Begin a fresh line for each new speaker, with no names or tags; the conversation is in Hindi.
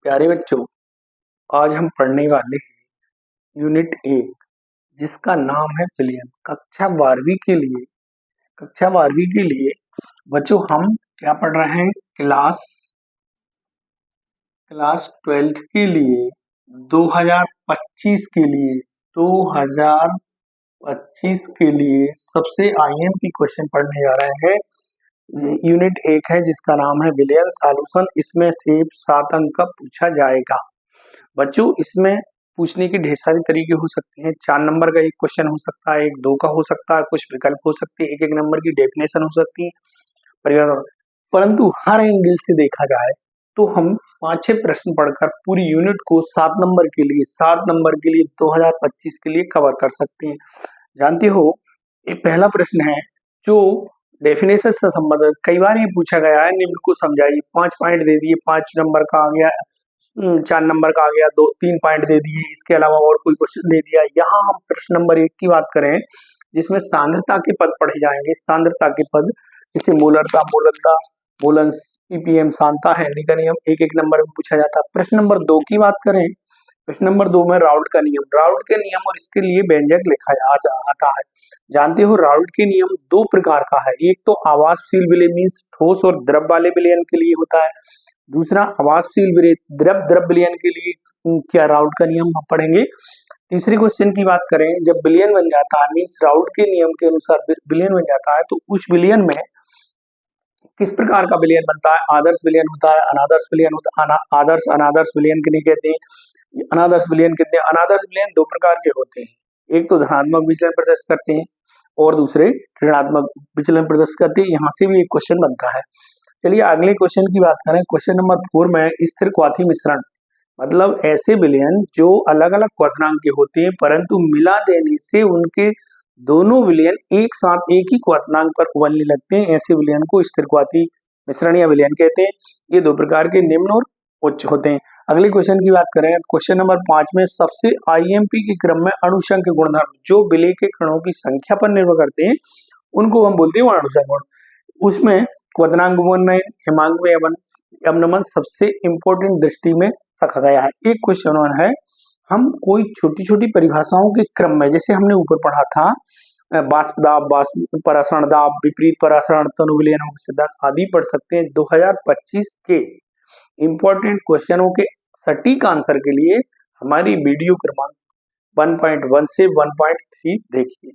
प्यारे बच्चों, आज हम पढ़ने वाले हैं यूनिट 1 जिसका नाम है विलियन। कक्षा 12वीं के लिए बच्चों हम क्या पढ़ रहे हैं? क्लास 12th के लिए 2025 के लिए सबसे आईएमपी क्वेश्चन पढ़ने जा रहे हैं। यूनिट 1 है जिसका नाम है विलियन सॉल्यूशन। इसमें से 7 अंक का पूछा जाएगा। बच्चों, इसमें पूछने के ढेर सारे तरीके हो सकते हैं। 4 नंबर का एक क्वेश्चन हो सकता है, एक 2 का हो सकता है, कुछ विकल्प हो सकते हैं, एक नंबर की डेफिनेशन हो सकती है, पर्यावरण। परंतु हर एंगल से देखा जाए तो हम 5-6 प्रश्न पढ़कर पूरी यूनिट को 7 नंबर के लिए 2025 के लिए कवर कर सकते हैं। जानते हो, एक पहला प्रश्न है जो डेफिनेशन से संबंधित कई बार ये पूछा गया है। निम्न को समझाइए। 5 पॉइंट दे दिए, 5 नंबर का आ गया, 4 नंबर का आ गया, 2-3 पॉइंट दे दिए, इसके अलावा और कोई क्वेश्चन दे दिया। यहाँ हम प्रश्न नंबर 1 की बात करें जिसमें सांद्रता के पद पढ़े जाएंगे। सांद्रता के पद जैसे मोलरता, मोलंस, पीपीएम, सांता, हेनरी का नियम एक नंबर में पूछा जाता है। प्रश्न नंबर 2 की बात करें, प्रश्न नंबर 2 में राउल्ट का नियम और इसके लिए व्यंजक लिखा आता है। जानते हो, राउल्ट के नियम 2 प्रकार का है। एक तो आवासशील विलय मीन्स ठोस और द्रव वाले विलयन के लिए होता है। दूसरा आवासशील विलय द्रव विलयन के लिए क्या राउल्ट का नियम हम पढ़ेंगे। तीसरे क्वेश्चन की बात करें, जब विलयन बन जाता है मीन्स राउल्ट के नियम के अनुसार विलयन बन जाता है तो उस विलयन में किस प्रकार का विलयन बनता है? आदर्श विलयन होता है, अनादर्श विलयन होता है। आदर्श अनादर्श विलयन किन्हें कहते हैं? अनादर्श विलयन कहते हैं। अनादर्श विलयन 2 प्रकार के होते हैं, एक तो धनात्मक विचलन प्रदर्शित करते हैं और दूसरे ऋणात्मक विचलन प्रदर्शित करते हैं। यहाँ से भी एक क्वेश्चन बनता है। चलिए अगले क्वेश्चन की बात करें। क्वेश्चन नंबर 4 में स्थिर क्वाथी मिश्रण, मतलब ऐसे विलयन जो अलग अलग क्वथनांक के होते हैं परंतु मिला देने से उनके दोनों विलयन एक साथ एक ही क्वथनांक पर उबलने लगते हैं, ऐसे विलयन को स्थिर क्वाथी मिश्रण या विलयन कहते हैं। ये 2 प्रकार के निम्न और उच्च होते हैं। अगले क्वेश्चन की बात करें, क्वेश्चन नंबर 5 में सबसे आईएमपी के क्रम में अणुसंख्य गुणधर्म जो विलय के कणों की संख्या पर निर्भर करते हैं उनको हम बोलते हैं अणुसंख्य गुण। उसमें क्वथनांक वर्णन, हिमांक अवनमन सबसे इंपॉर्टेंट दृष्टि में रखा गया है। एक क्वेश्चन और है, हम कोई छोटी छोटी परिभाषाओं के क्रम में, जैसे हमने ऊपर पढ़ा था वाष्प दाब, वाष्प परासरण दाब, विपरीत परासरण, तनु विलयन सिद्धांत आदि पढ़ सकते हैं। 2025 के इंपॉर्टेंट क्वेश्चनों के सटीक आंसर के लिए हमारी वीडियो क्रमांक 1.1 से 1.3 देखिए।